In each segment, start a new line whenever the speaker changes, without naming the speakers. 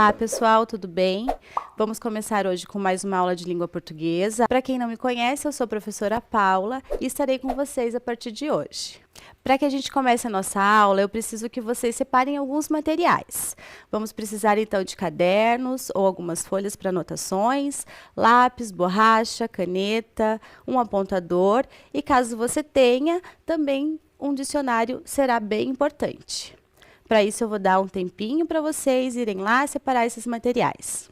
Olá, pessoal, tudo bem? Vamos começar hoje com mais uma aula de língua portuguesa. Para quem não me conhece, eu sou a professora Paula e estarei com vocês a partir de hoje. Para que a gente comece a nossa aula, eu preciso que vocês separem alguns materiais. Vamos precisar, então, de cadernos ou algumas folhas para anotações, lápis, borracha, caneta, um apontador e, caso você tenha, também um dicionário será bem importante. Para isso, eu vou dar um tempinho para vocês irem lá separar esses materiais.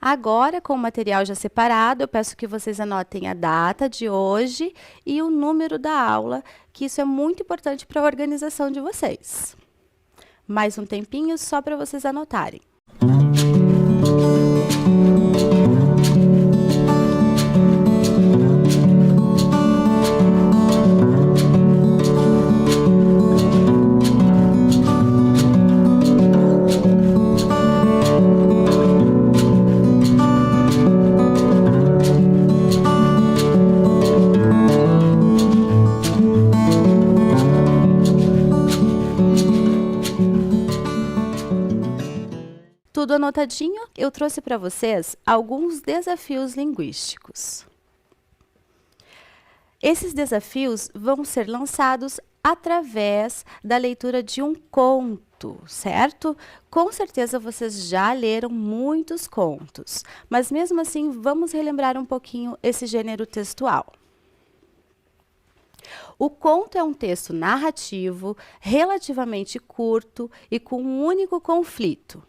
Agora, com o material já separado, eu peço que vocês anotem a data de hoje e o número da aula, que isso é muito importante para a organização de vocês. Mais um tempinho só para vocês anotarem. Tudo anotadinho, eu trouxe para vocês alguns desafios linguísticos. Esses desafios vão ser lançados através da leitura de um conto, certo? Com certeza vocês já leram muitos contos, mas mesmo assim vamos relembrar um pouquinho esse gênero textual. O conto é um texto narrativo, relativamente curto e com um único conflito.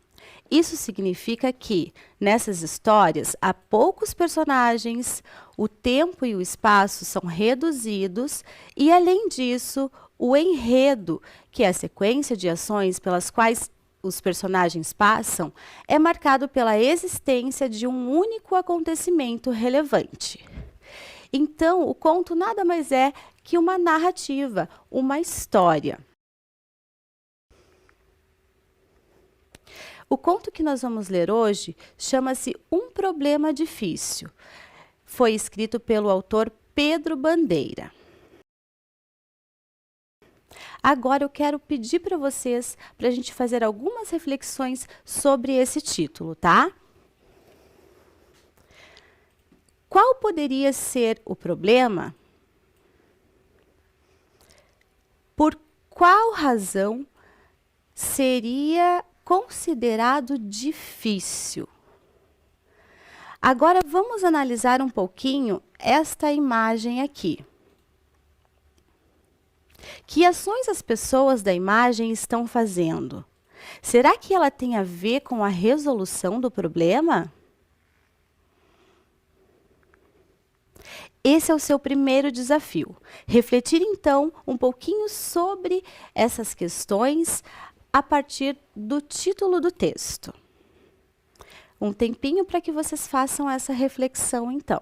Isso significa que, nessas histórias, há poucos personagens, o tempo e o espaço são reduzidos e, além disso, o enredo, que é a sequência de ações pelas quais os personagens passam, é marcado pela existência de um único acontecimento relevante. Então, o conto nada mais é que uma narrativa, uma história. O conto que nós vamos ler hoje chama-se Um Problema Difícil. Foi escrito pelo autor Pedro Bandeira. Agora eu quero pedir para vocês para a gente fazer algumas reflexões sobre esse título, tá? Qual poderia ser o problema? Por qual razão seria considerado difícil? Agora vamos analisar um pouquinho esta imagem aqui. Que ações as pessoas da imagem estão fazendo? Será que ela tem a ver com a resolução do problema? Esse é o seu primeiro desafio. Refletir, então, um pouquinho sobre essas questões a partir do título do texto. Um tempinho para que vocês façam essa reflexão, então.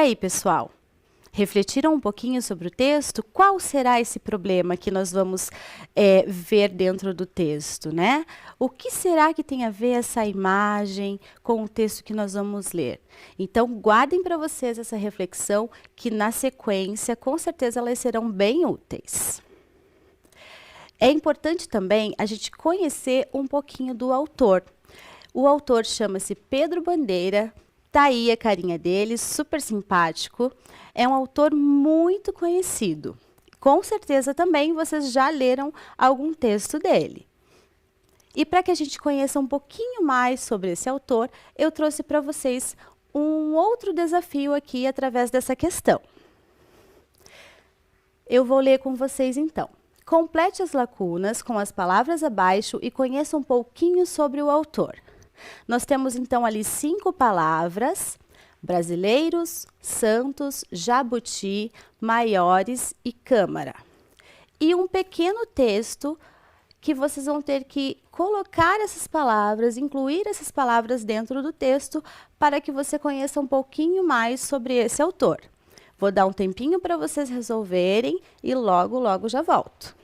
aí, pessoal? Refletiram um pouquinho sobre o texto? Qual será esse problema que nós vamos ver dentro do texto, né? O que será que tem a ver essa imagem com o texto que nós vamos ler? Então, guardem para vocês essa reflexão, que na sequência, com certeza, elas serão bem úteis. É importante também a gente conhecer um pouquinho do autor. O autor chama-se Pedro Bandeira. Tá aí a carinha dele, super simpático. É um autor muito conhecido. Com certeza também vocês já leram algum texto dele. E para que a gente conheça um pouquinho mais sobre esse autor, eu trouxe para vocês um outro desafio aqui através dessa questão. Eu vou ler com vocês então. Complete as lacunas com as palavras abaixo e conheça um pouquinho sobre o autor. Nós temos, então, ali 5 palavras: brasileiros, santos, jabuti, maiores e câmara. E um pequeno texto que vocês vão ter que colocar essas palavras, incluir essas palavras dentro do texto para que você conheça um pouquinho mais sobre esse autor. Vou dar um tempinho para vocês resolverem e logo, logo já volto.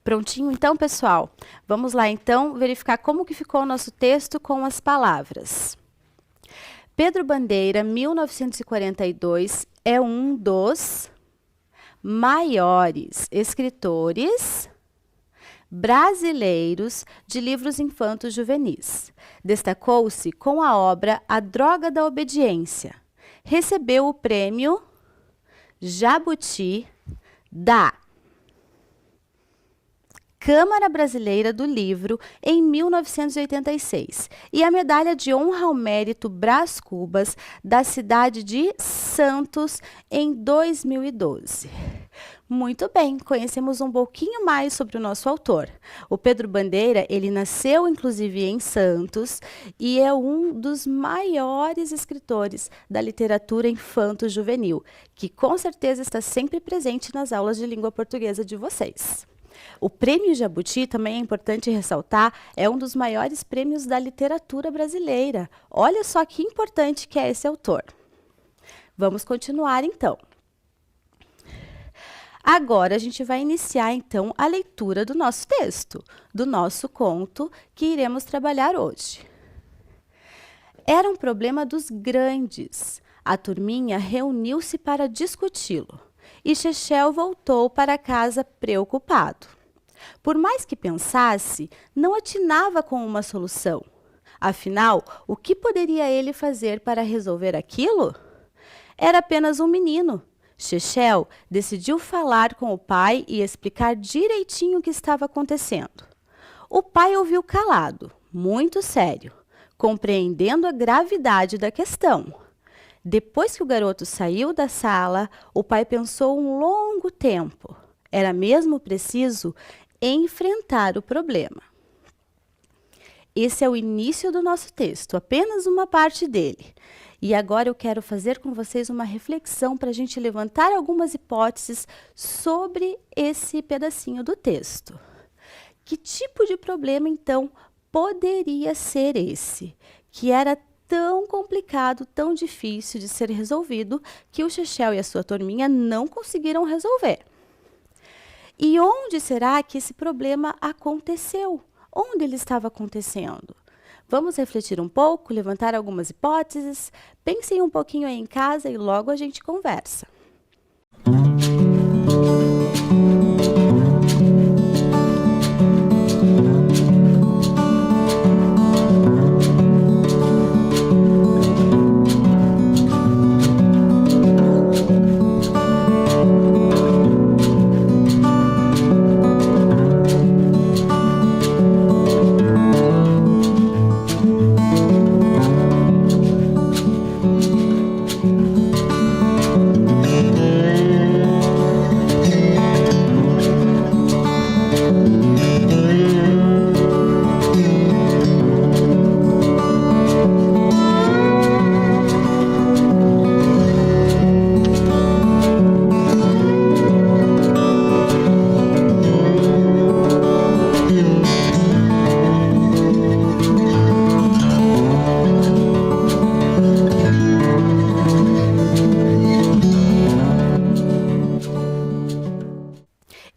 Prontinho, então, pessoal? Vamos lá, então, verificar como que ficou o nosso texto com as palavras. Pedro Bandeira, 1942, é um dos maiores escritores brasileiros de livros infantos juvenis. Destacou-se com a obra A Droga da Obediência. Recebeu o prêmio Jabuti da Câmara Brasileira do Livro em 1986 e a Medalha de Honra ao Mérito Brás Cubas da cidade de Santos em 2012. Muito bem, conhecemos um pouquinho mais sobre o nosso autor. O Pedro Bandeira, ele nasceu inclusive em Santos e é um dos maiores escritores da literatura infanto-juvenil, que com certeza está sempre presente nas aulas de língua portuguesa de vocês. O Prêmio Jabuti, também é importante ressaltar, é um dos maiores prêmios da literatura brasileira. Olha só que importante que é esse autor. Vamos continuar, então. Agora, a gente vai iniciar, então, a leitura do nosso texto, do nosso conto que iremos trabalhar hoje. Era um problema dos grandes. A turminha reuniu-se para discuti-lo. E Chechel voltou para casa preocupado. Por mais que pensasse, não atinava com uma solução. Afinal, o que poderia ele fazer para resolver aquilo? Era apenas um menino. Chechel decidiu falar com o pai e explicar direitinho o que estava acontecendo. O pai ouviu calado, muito sério, compreendendo a gravidade da questão. Depois que o garoto saiu da sala, o pai pensou um longo tempo. Era mesmo preciso enfrentar o problema. Esse é o início do nosso texto, apenas uma parte dele. E agora eu quero fazer com vocês uma reflexão para a gente levantar algumas hipóteses sobre esse pedacinho do texto. Que tipo de problema, então, poderia ser esse? Que era tão complicado, tão difícil de ser resolvido, que o Chechel e a sua turminha não conseguiram resolver. E onde será que esse problema aconteceu? Onde ele estava acontecendo? Vamos refletir um pouco, levantar algumas hipóteses? Pensem um pouquinho aí em casa e logo a gente conversa.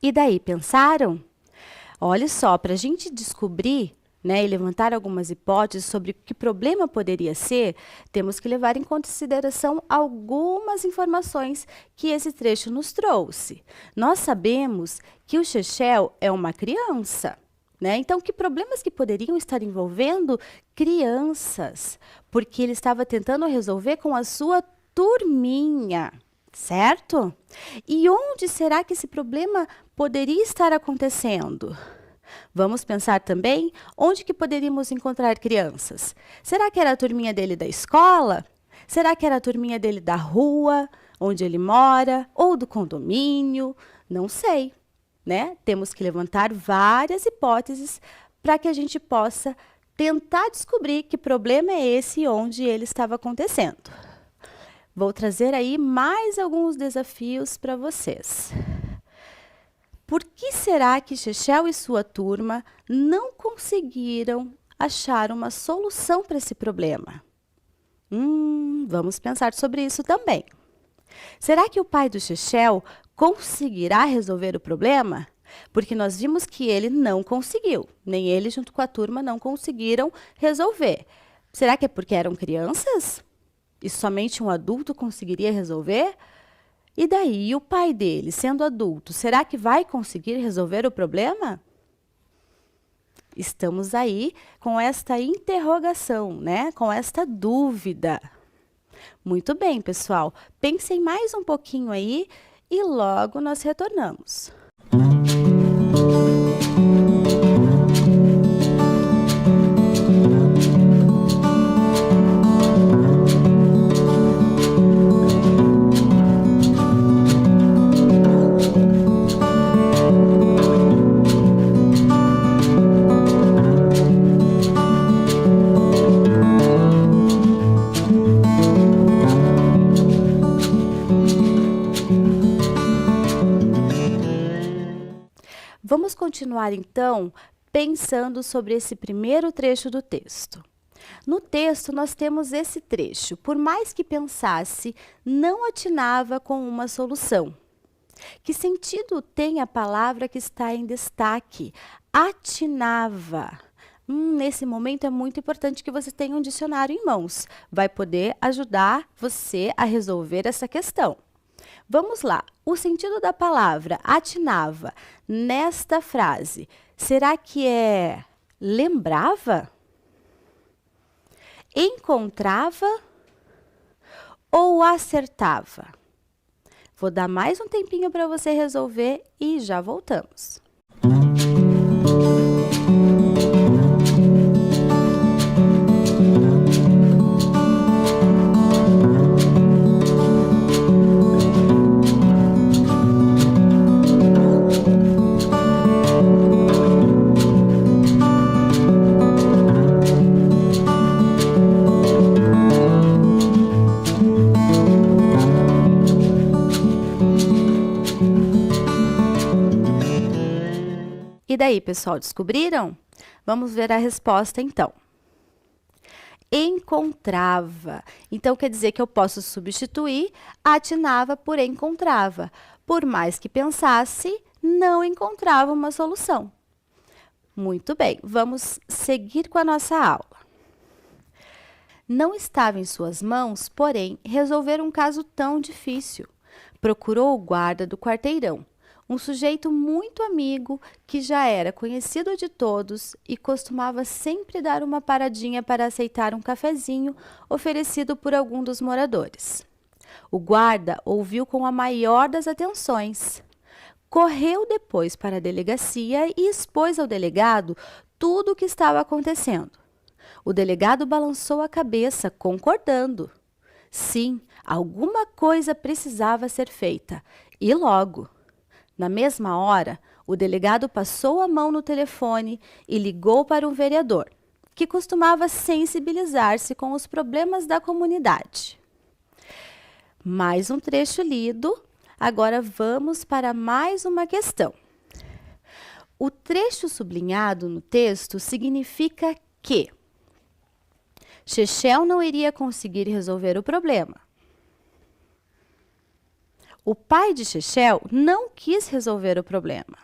E daí, pensaram? Olha só, para a gente descobrir, né, e levantar algumas hipóteses sobre que problema poderia ser, temos que levar em consideração algumas informações que esse trecho nos trouxe. Nós sabemos que o Chechel é uma criança, né? Então, que problemas que poderiam estar envolvendo crianças? Porque ele estava tentando resolver com a sua turminha. Certo? E onde será que esse problema poderia estar acontecendo? Vamos pensar também onde que poderíamos encontrar crianças. Será que era a turminha dele da escola? Será que era a turminha dele da rua, onde ele mora, ou do condomínio? Não sei, né? Temos que levantar várias hipóteses para que a gente possa tentar descobrir que problema é esse e onde ele estava acontecendo. Vou trazer aí mais alguns desafios para vocês. Por que será que Chechel e sua turma não conseguiram achar uma solução para esse problema? Vamos pensar sobre isso também. Será que o pai do Chechel conseguirá resolver o problema? Porque nós vimos que ele não conseguiu, nem ele junto com a turma não conseguiram resolver. Será que é porque eram crianças? E somente um adulto conseguiria resolver? E daí, o pai dele, sendo adulto, será que vai conseguir resolver o problema? Estamos aí com esta interrogação, né? Com esta dúvida. Muito bem, pessoal. Pensem mais um pouquinho aí e logo nós retornamos. Vamos continuar, então, pensando sobre esse primeiro trecho do texto. No texto, nós temos esse trecho. Por mais que pensasse, não atinava com uma solução. Que sentido tem a palavra que está em destaque? Atinava. Nesse momento, é muito importante que você tenha um dicionário em mãos. Vai poder ajudar você a resolver essa questão. Vamos lá. O sentido da palavra atinava nesta frase, será que é lembrava? Encontrava? Ou acertava? Vou dar mais um tempinho para você resolver e já voltamos. E daí, pessoal, descobriram? Vamos ver a resposta, então. Encontrava. Então, quer dizer que eu posso substituir atinava por encontrava. Por mais que pensasse, não encontrava uma solução. Muito bem, vamos seguir com a nossa aula. Não estava em suas mãos, porém, resolver um caso tão difícil. Procurou o guarda do quarteirão, um sujeito muito amigo que já era conhecido de todos e costumava sempre dar uma paradinha para aceitar um cafezinho oferecido por algum dos moradores. O guarda ouviu com a maior das atenções. Correu depois para a delegacia e expôs ao delegado tudo o que estava acontecendo. O delegado balançou a cabeça, concordando. Sim, alguma coisa precisava ser feita, e logo. Na mesma hora, o delegado passou a mão no telefone e ligou para um vereador, que costumava sensibilizar-se com os problemas da comunidade. Mais um trecho lido. Agora vamos para mais uma questão. O trecho sublinhado no texto significa que Chechel não iria conseguir resolver o problema. O pai de Chechel não quis resolver o problema.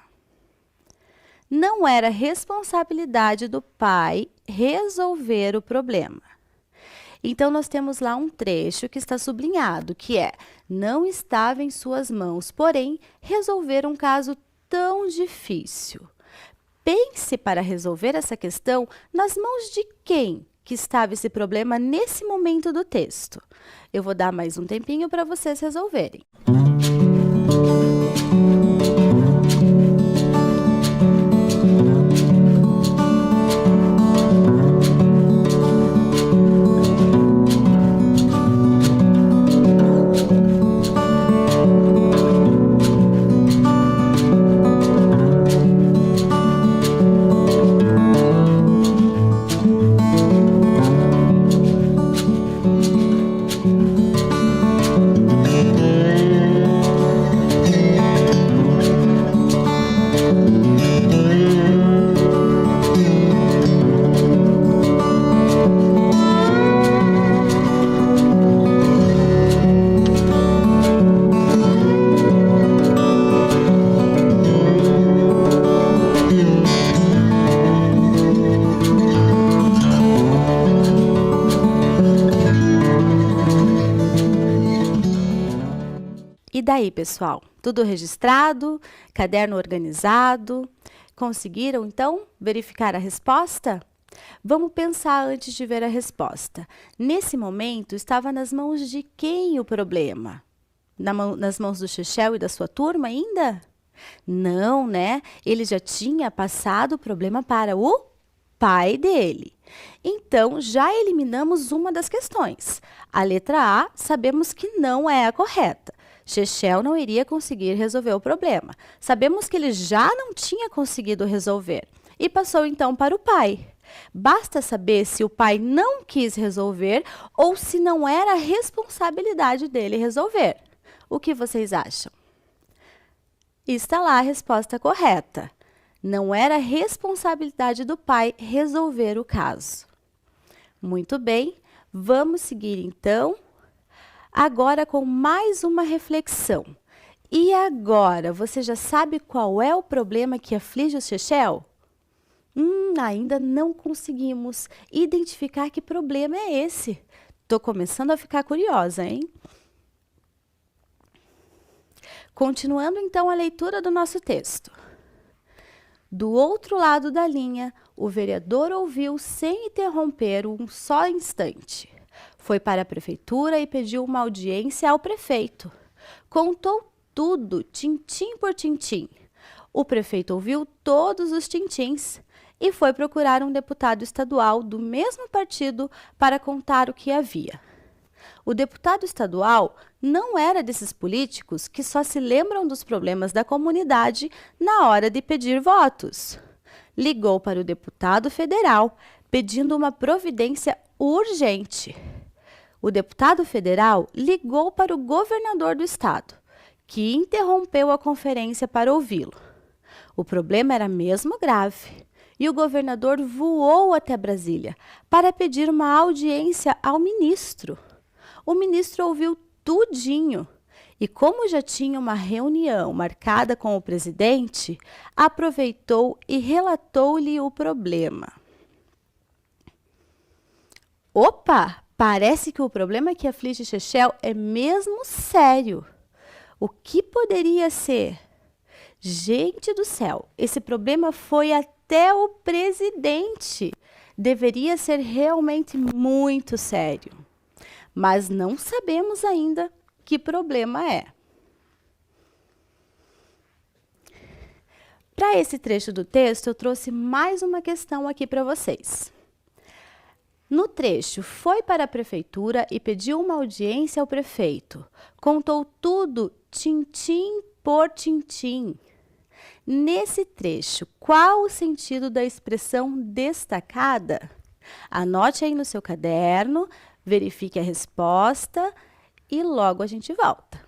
Não era responsabilidade do pai resolver o problema. Então, nós temos lá um trecho que está sublinhado, que é: não estava em suas mãos, porém, resolver um caso tão difícil. Pense para resolver essa questão nas mãos de quem que estava esse problema nesse momento do texto. Eu vou dar mais um tempinho para vocês resolverem. E daí, pessoal? Tudo registrado? Caderno organizado? Conseguiram, então, verificar a resposta? Vamos pensar antes de ver a resposta. Nesse momento, estava nas mãos de quem o problema? Nas mãos do Chechel e da sua turma ainda? Não, né? Ele já tinha passado o problema para o pai dele. Então, já eliminamos uma das questões. A letra A, sabemos que não é a correta. Chechel não iria conseguir resolver o problema. Sabemos que ele já não tinha conseguido resolver e passou então para o pai. Basta saber se o pai não quis resolver ou se não era a responsabilidade dele resolver. O que vocês acham? Está lá a resposta correta. Não era responsabilidade do pai resolver o caso. Muito bem, vamos seguir então. Agora com mais uma reflexão. E agora, você já sabe qual é o problema que aflige o Chechel? Ainda não conseguimos identificar que problema é esse. Estou começando a ficar curiosa, hein? Continuando então a leitura do nosso texto. Do outro lado da linha, o vereador ouviu sem interromper um só instante. Foi para a prefeitura e pediu uma audiência ao prefeito. Contou tudo, tintim por tintim. O prefeito ouviu todos os tintins e foi procurar um deputado estadual do mesmo partido para contar o que havia. O deputado estadual não era desses políticos que só se lembram dos problemas da comunidade na hora de pedir votos. Ligou para o deputado federal pedindo uma providência urgente. O deputado federal ligou para o governador do estado, que interrompeu a conferência para ouvi-lo. O problema era mesmo grave e o governador voou até Brasília para pedir uma audiência ao ministro. O ministro ouviu tudinho e, como já tinha uma reunião marcada com o presidente, aproveitou e relatou-lhe o problema. Opa! Parece que o problema que aflige Chechel é mesmo sério. O que poderia ser? Gente do céu, esse problema foi até o presidente. Deveria ser realmente muito sério. Mas não sabemos ainda que problema é. Para esse trecho do texto, eu trouxe mais uma questão aqui para vocês. No trecho, foi para a prefeitura e pediu uma audiência ao prefeito. Contou tudo, tintim por tintim. Nesse trecho, qual o sentido da expressão destacada? Anote aí no seu caderno, verifique a resposta e logo a gente volta.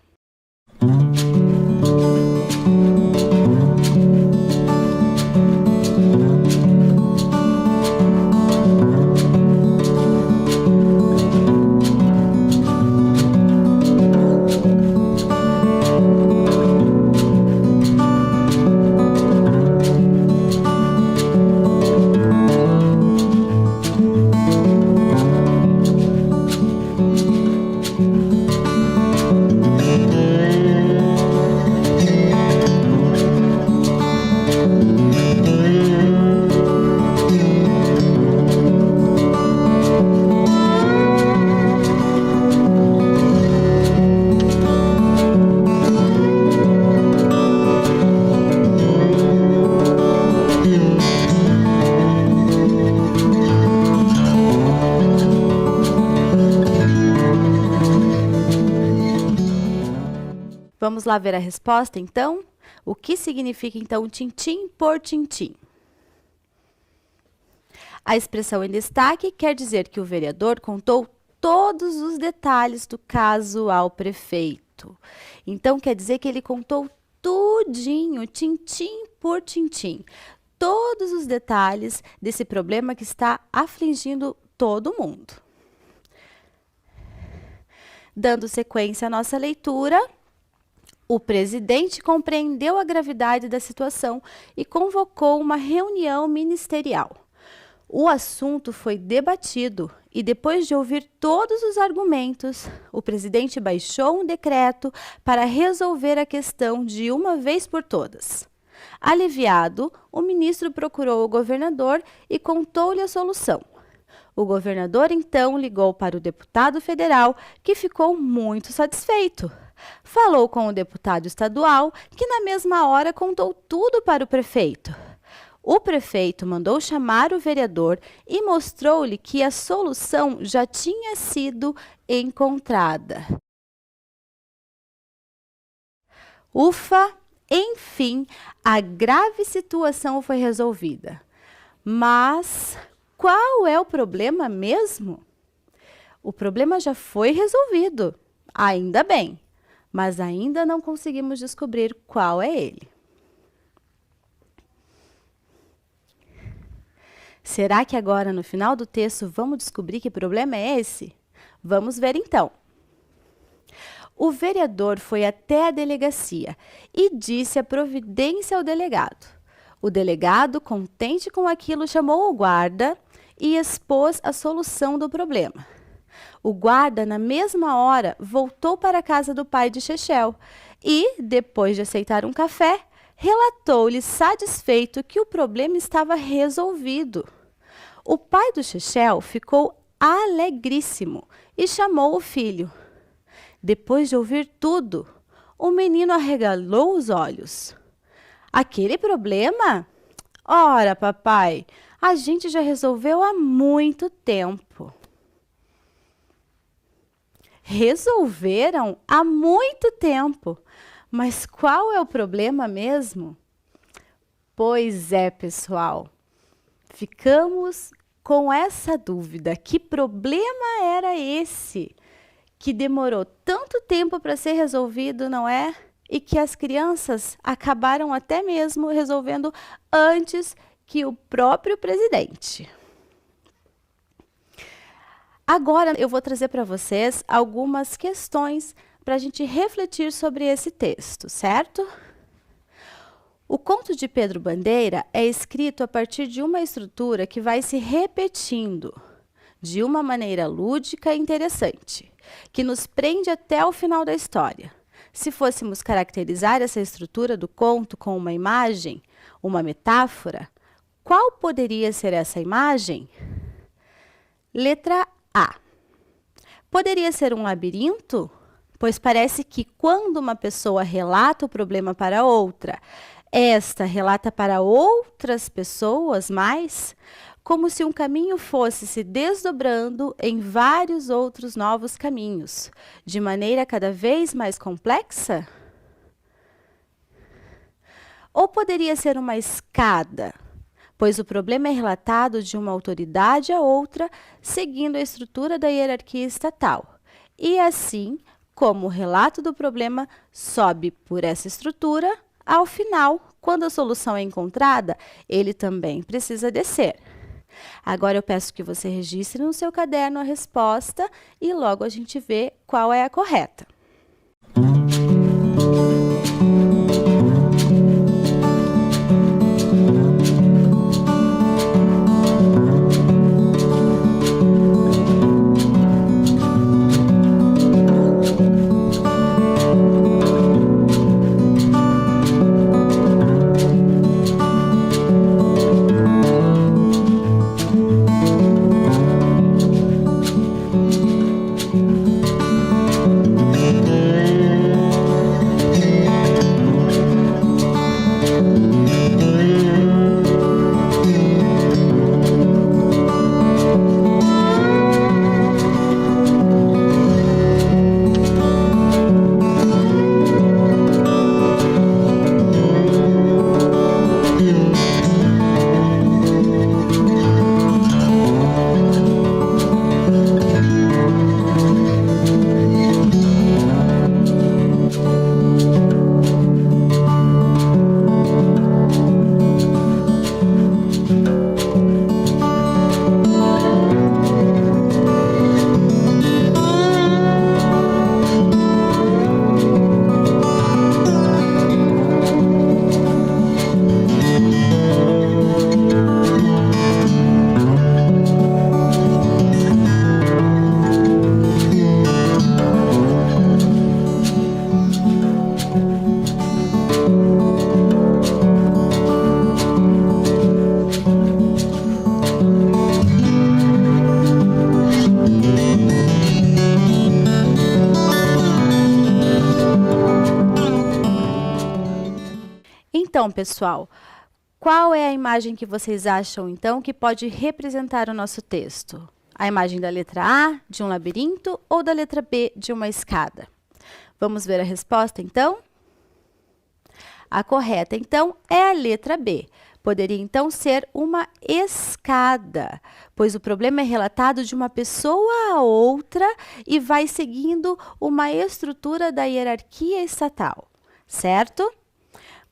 Vamos lá ver a resposta, então? O que significa, então, tintim por tintim? A expressão em destaque quer dizer que o vereador contou todos os detalhes do caso ao prefeito. Então, quer dizer que ele contou tudinho, tintim por tintim, todos os detalhes desse problema que está afligindo todo mundo. Dando sequência à nossa leitura, o presidente compreendeu a gravidade da situação e convocou uma reunião ministerial. O assunto foi debatido e, depois de ouvir todos os argumentos, o presidente baixou um decreto para resolver a questão de uma vez por todas. Aliviado, o ministro procurou o governador e contou-lhe a solução. O governador, então, ligou para o deputado federal, que ficou muito satisfeito. Falou com o deputado estadual, que na mesma hora contou tudo para o prefeito. O prefeito mandou chamar o vereador e mostrou-lhe que a solução já tinha sido encontrada. Ufa! Enfim, a grave situação foi resolvida. Mas qual é o problema mesmo? O problema já foi resolvido, ainda bem, mas ainda não conseguimos descobrir qual é ele. Será que agora, no final do texto, vamos descobrir que problema é esse? Vamos ver então. O vereador foi até a delegacia e disse a providência ao delegado. O delegado, contente com aquilo, chamou o guarda e expôs a solução do problema. O guarda, na mesma hora, voltou para a casa do pai de Chechel e, depois de aceitar um café, relatou-lhe satisfeito que o problema estava resolvido. O pai do Chechel ficou alegríssimo e chamou o filho. Depois de ouvir tudo, o menino arregalou os olhos. Aquele problema? Ora, papai, a gente já resolveu há muito tempo. Resolveram há muito tempo. Mas qual é o problema mesmo? Pois é, pessoal. Ficamos com essa dúvida. Que problema era esse que demorou tanto tempo para ser resolvido, não é? E que as crianças acabaram até mesmo resolvendo antes que o próprio presidente. Agora eu vou trazer para vocês algumas questões para a gente refletir sobre esse texto, certo? O conto de Pedro Bandeira é escrito a partir de uma estrutura que vai se repetindo. de uma maneira lúdica e interessante, que nos prende até o final da história. Se fôssemos caracterizar essa estrutura do conto com uma imagem, uma metáfora, qual poderia ser essa imagem? Letra A. Poderia ser um labirinto? Pois parece que quando uma pessoa relata o problema para outra, esta relata para outras pessoas mais, como se um caminho fosse se desdobrando em vários outros novos caminhos, de maneira cada vez mais complexa? Ou poderia ser uma escada, pois o problema é relatado de uma autoridade a outra, seguindo a estrutura da hierarquia estatal. E assim, como o relato do problema sobe por essa estrutura, ao final, quando a solução é encontrada, ele também precisa descer. Agora eu peço que você registre no seu caderno a resposta e logo a gente vê qual é a correta. Então, pessoal, qual é a imagem que vocês acham, então, que pode representar o nosso texto? A imagem da letra A, de um labirinto, ou da letra B, de uma escada? Vamos ver a resposta, então? A correta, então, é a letra B. Poderia, então, ser uma escada, pois o problema é relatado de uma pessoa a outra e vai seguindo uma estrutura da hierarquia estatal, certo?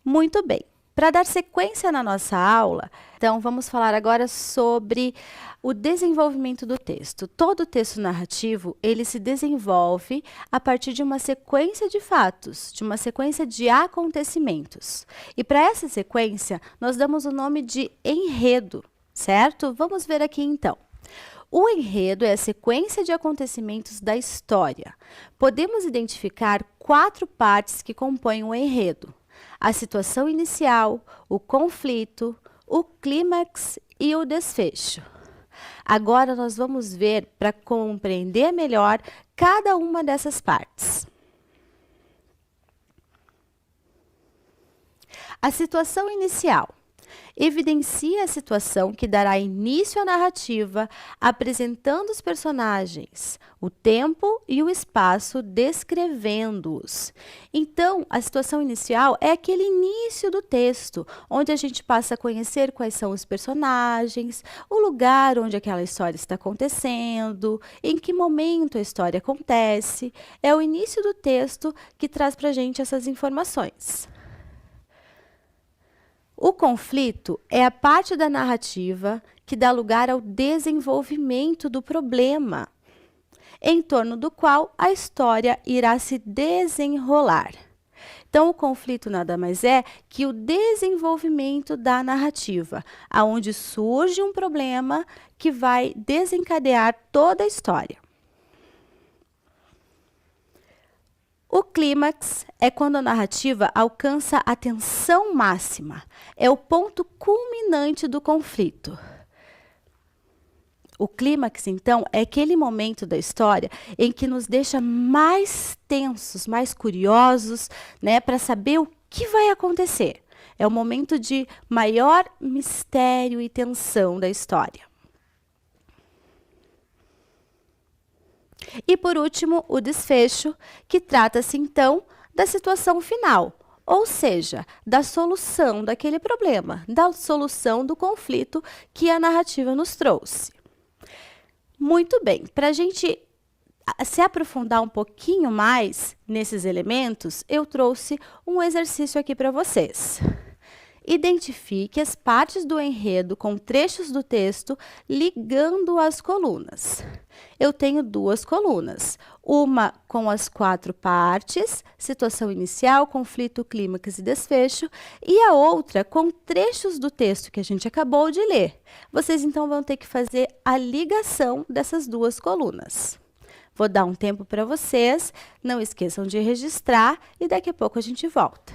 Muito bem. Para dar sequência na nossa aula, então vamos falar agora sobre o desenvolvimento do texto. Todo texto narrativo, ele se desenvolve a partir de uma sequência de fatos, de uma sequência de acontecimentos. E para essa sequência, nós damos o nome de enredo, certo? Vamos ver aqui então. O enredo é a sequência de acontecimentos da história. Podemos identificar 4 partes que compõem o enredo: a situação inicial, o conflito, o clímax e o desfecho. Agora nós vamos ver para compreender melhor cada uma dessas partes. A situação inicial evidencia a situação que dará início à narrativa, apresentando os personagens, o tempo e o espaço, descrevendo-os. Então, a situação inicial é aquele início do texto, onde a gente passa a conhecer quais são os personagens, o lugar onde aquela história está acontecendo, em que momento a história acontece. É o início do texto que traz para a gente essas informações. O conflito é a parte da narrativa que dá lugar ao desenvolvimento do problema, em torno do qual a história irá se desenrolar. Então, o conflito nada mais é que o desenvolvimento da narrativa, aonde surge um problema que vai desencadear toda a história. O clímax é quando a narrativa alcança a tensão máxima. É o ponto culminante do conflito. O clímax, então, é aquele momento da história em que nos deixa mais tensos, mais curiosos, né, para saber o que vai acontecer. É o momento de maior mistério e tensão da história. E, por último, o desfecho, que trata-se, então, da situação final, ou seja, da solução daquele problema, da solução do conflito que a narrativa nos trouxe. Muito bem, para a gente se aprofundar um pouquinho mais nesses elementos, eu trouxe um exercício aqui para vocês. Identifique as partes do enredo com trechos do texto ligando as colunas. Eu tenho 2 colunas, uma com as 4 partes, situação inicial, conflito, clímax e desfecho, e a outra com trechos do texto que a gente acabou de ler. Vocês então vão ter que fazer a ligação dessas 2 colunas. Vou dar um tempo para vocês, não esqueçam de registrar e daqui a pouco a gente volta.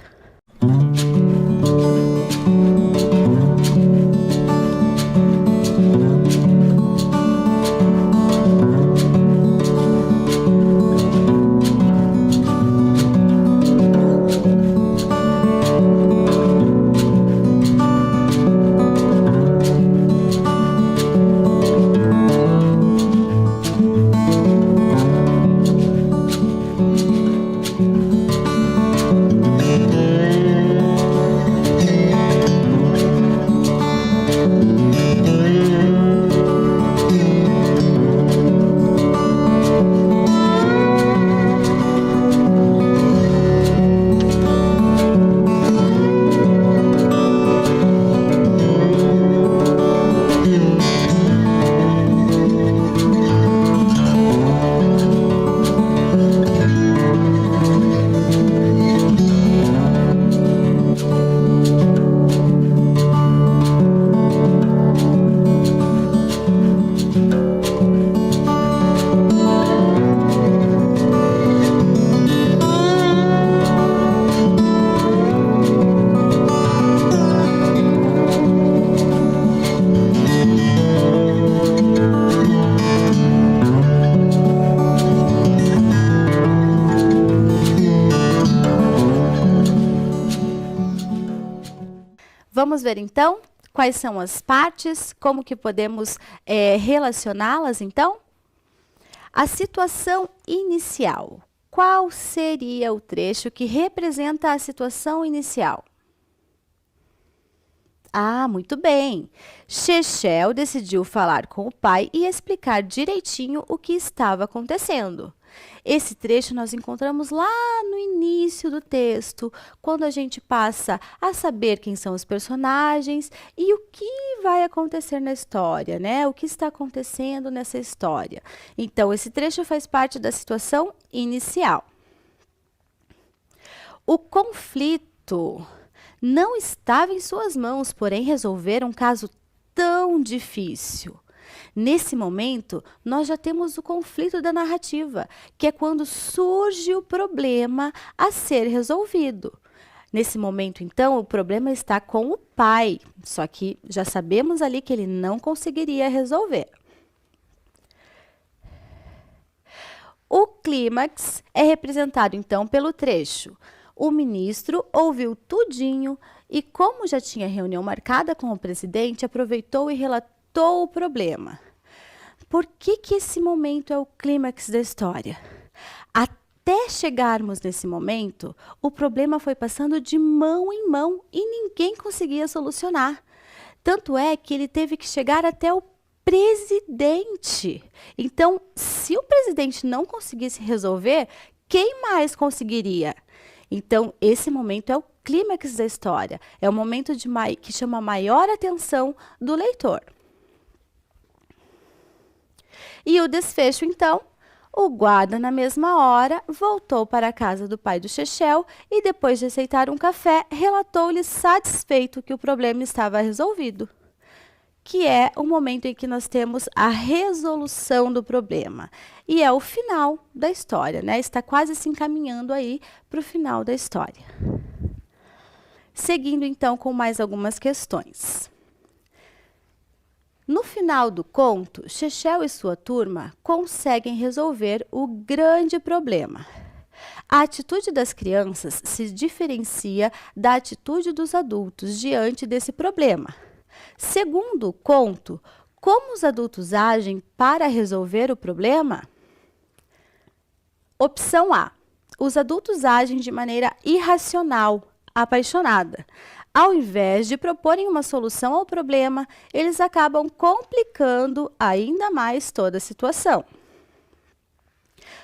Vamos ver, então, quais são as partes, como que podemos relacioná-las, então? A situação inicial. Qual seria o trecho que representa a situação inicial? Ah, muito bem. Chechel decidiu falar com o pai e explicar direitinho o que estava acontecendo. Esse trecho nós encontramos lá no início do texto, quando a gente passa a saber quem são os personagens e o que vai acontecer na história, né? O que está acontecendo nessa história. Então, esse trecho faz parte da situação inicial. O conflito não estava em suas mãos, porém resolver um caso tão difícil. Nesse momento, nós já temos o conflito da narrativa, que é quando surge o problema a ser resolvido. Nesse momento, então, o problema está com o pai, só que já sabemos ali que ele não conseguiria resolver. O clímax é representado, então, pelo trecho. O ministro ouviu tudinho e, como já tinha reunião marcada com o presidente, aproveitou e relatou o problema. Por que esse momento é o clímax da história? Até chegarmos nesse momento, o problema foi passando de mão em mão e ninguém conseguia solucionar. Tanto é que ele teve que chegar até o presidente. Então, se o presidente não conseguisse resolver, quem mais conseguiria? Então, esse momento é o clímax da história. É o momento que chama a maior atenção do leitor. E o desfecho, então, O guarda, na mesma hora, voltou para a casa do pai do Chechel e, depois de aceitar um café, relatou-lhe satisfeito que o problema estava resolvido, que é o momento em que nós temos a resolução do problema. E é o final da história, né? Está quase se encaminhando aí para o final da história. Seguindo, então, com mais algumas questões. No final do conto, Chechel e sua turma conseguem resolver o grande problema. A atitude das crianças se diferencia da atitude dos adultos diante desse problema. Segundo o conto, como os adultos agem para resolver o problema? Opção A. Os adultos agem de maneira irracional, apaixonada. Ao invés de proporem uma solução ao problema, eles acabam complicando ainda mais toda a situação.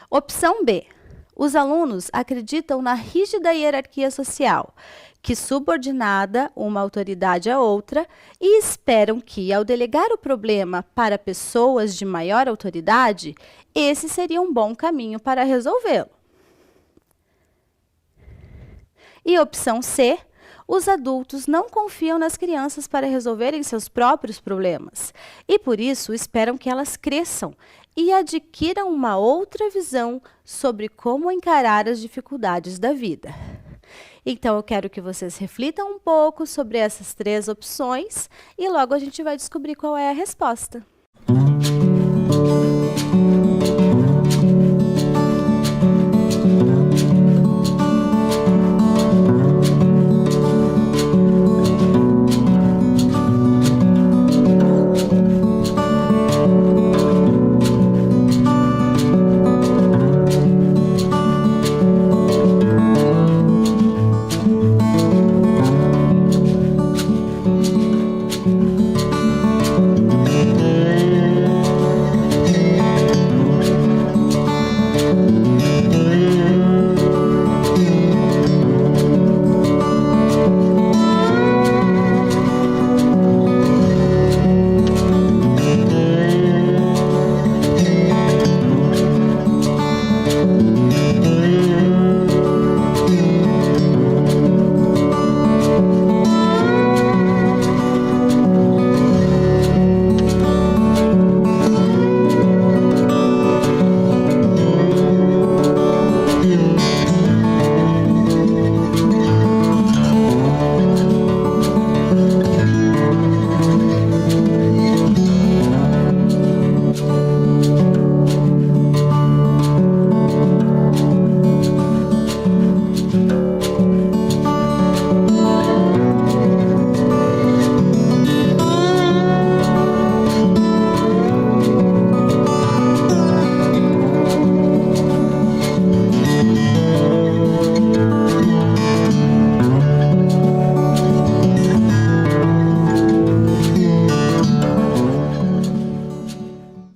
Opção B. Os alunos acreditam na rígida hierarquia social, que subordinada uma autoridade à outra, e esperam que, ao delegar o problema para pessoas de maior autoridade, esse seria um bom caminho para resolvê-lo. E opção C. Os adultos não confiam nas crianças para resolverem seus próprios problemas e, por isso, esperam que elas cresçam e adquiram uma outra visão sobre como encarar as dificuldades da vida. Então, eu quero que vocês reflitam um pouco sobre essas 3 opções e logo a gente vai descobrir qual é a resposta.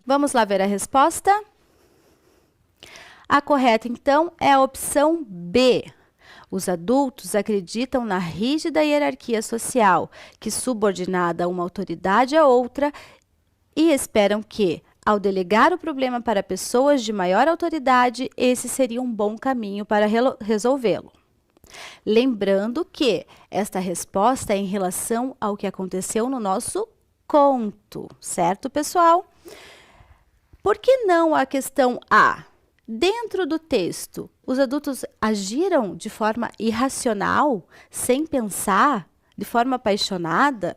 Vamos lá ver a resposta? A correta, então, é a opção B. Os adultos acreditam na rígida hierarquia social, que subordinada uma autoridade a outra, e esperam que, ao delegar o problema para pessoas de maior autoridade, esse seria um bom caminho para resolvê-lo. Lembrando que esta resposta é em relação ao que aconteceu no nosso conto, certo, pessoal? Por que não a questão A? Dentro do texto, os adultos agiram de forma irracional, sem pensar, de forma apaixonada?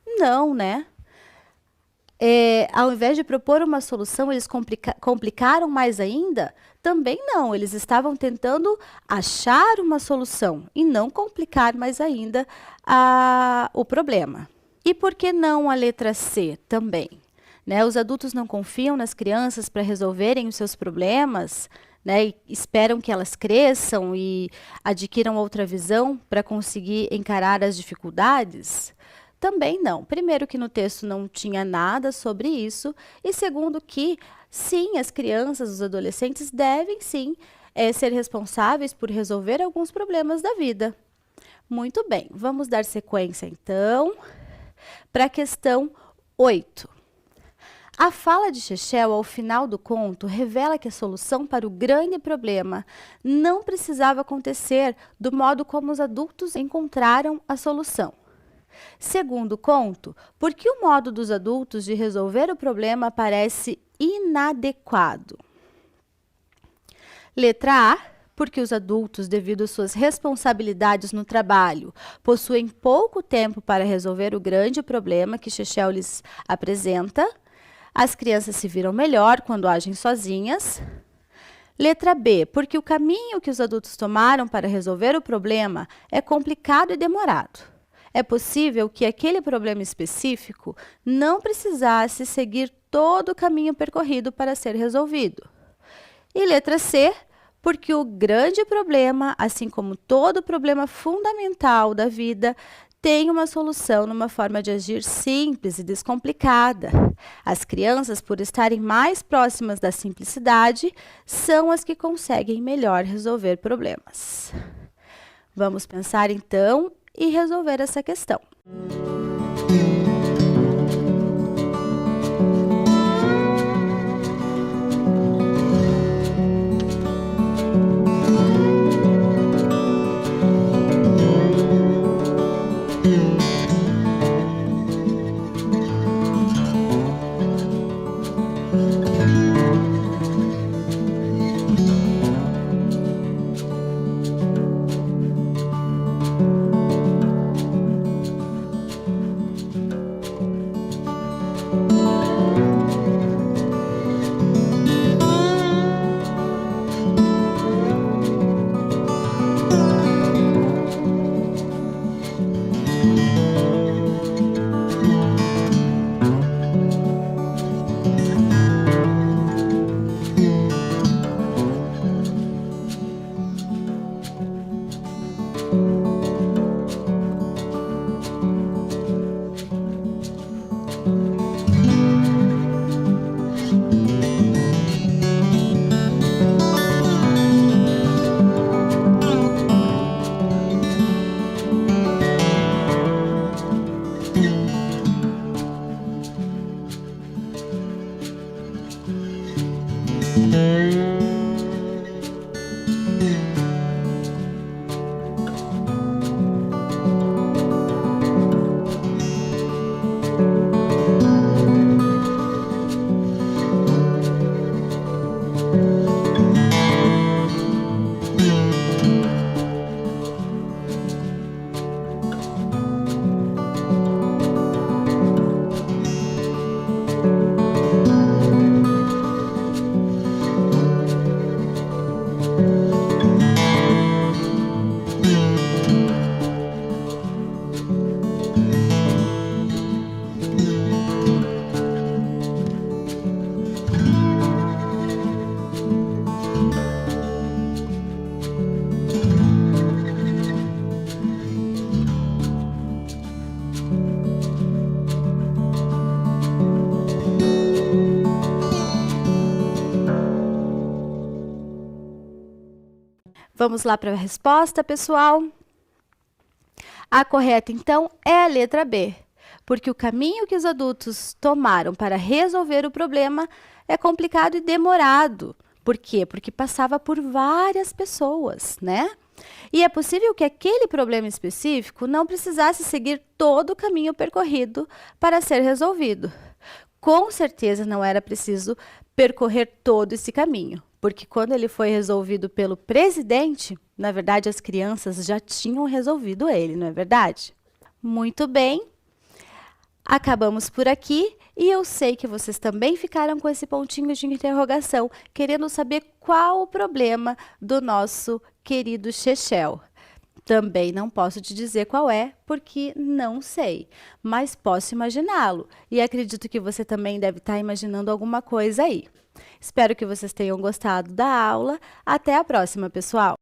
Não, né? Ao invés de propor uma solução, eles complicaram mais ainda? Também não, eles estavam tentando achar uma solução e não complicar mais ainda o problema. E por que não a letra C também? Né? Os adultos não confiam nas crianças para resolverem os seus problemas, né? E esperam que elas cresçam e adquiram outra visão para conseguir encarar as dificuldades? Também não. Primeiro que no texto não tinha nada sobre isso e segundo que, sim, as crianças, os adolescentes devem sim ser responsáveis por resolver alguns problemas da vida. Muito bem, vamos dar sequência então para a questão 8. A fala de Chechel, ao final do conto, revela que a solução para o grande problema não precisava acontecer do modo como os adultos encontraram a solução. Segundo o conto, porque o modo dos adultos de resolver o problema parece inadequado. Letra A, porque os adultos, devido às suas responsabilidades no trabalho, possuem pouco tempo para resolver o grande problema que Chechel lhes apresenta. As crianças se viram melhor quando agem sozinhas. Letra B, porque o caminho que os adultos tomaram para resolver o problema é complicado e demorado. É possível que aquele problema específico não precisasse seguir todo o caminho percorrido para ser resolvido. E letra C, porque o grande problema, assim como todo problema fundamental da vida, tem uma solução numa forma de agir simples e descomplicada. As crianças, por estarem mais próximas da simplicidade, são as que conseguem melhor resolver problemas. Vamos pensar então e resolver essa questão. Vamos lá para a resposta, pessoal? A correta, então, é a letra B, porque o caminho que os adultos tomaram para resolver o problema é complicado e demorado. Por quê? Porque passava por várias pessoas, né? E é possível que aquele problema específico não precisasse seguir todo o caminho percorrido para ser resolvido. Com certeza não era preciso percorrer todo esse caminho, porque quando ele foi resolvido pelo presidente, na verdade as crianças já tinham resolvido ele, não é verdade? Muito bem, acabamos por aqui e eu sei que vocês também ficaram com esse pontinho de interrogação, querendo saber qual o problema do nosso querido Chechel. Também não posso te dizer qual é, porque não sei, mas posso imaginá-lo. E acredito que você também deve estar imaginando alguma coisa aí. Espero que vocês tenham gostado da aula. Até a próxima, pessoal!